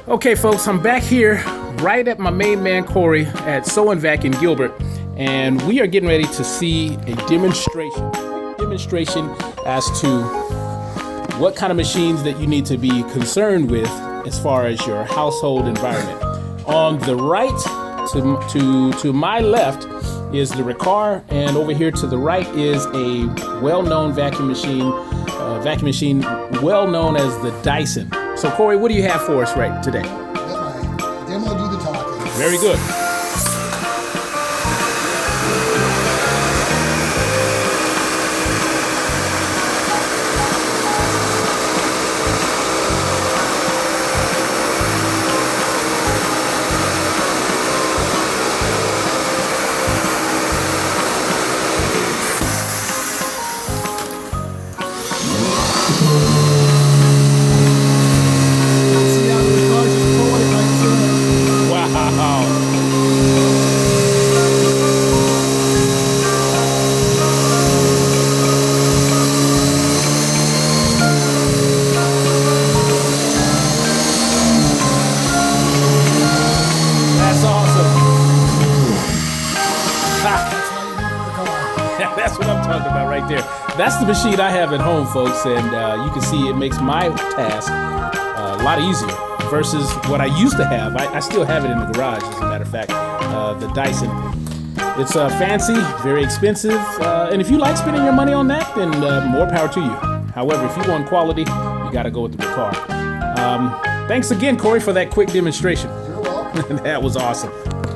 Okay, folks, I'm back here right at my main man Corey at Vac in Gilbert, and we are getting ready to see a demonstration as to what kind of machines that you need to be concerned with as far as your household environment. On the right to my left is the Riccar, and over here to the right is a well-known vacuum machine well known as the Dyson. So Corey, what do you have for us right today? Let my demo do the talking. Very good. That's what I'm talking about right there. That's the machine I have at home, folks, and you can see it makes my task a lot easier versus what I used to have. I still have it in the garage, as a matter of fact, the Dyson. It's fancy, very expensive, and if you like spending your money on that, then more power to you. However, if you want quality, you got to go with the Riccar. Thanks again, Corey, for that quick demonstration. You're welcome. That was awesome.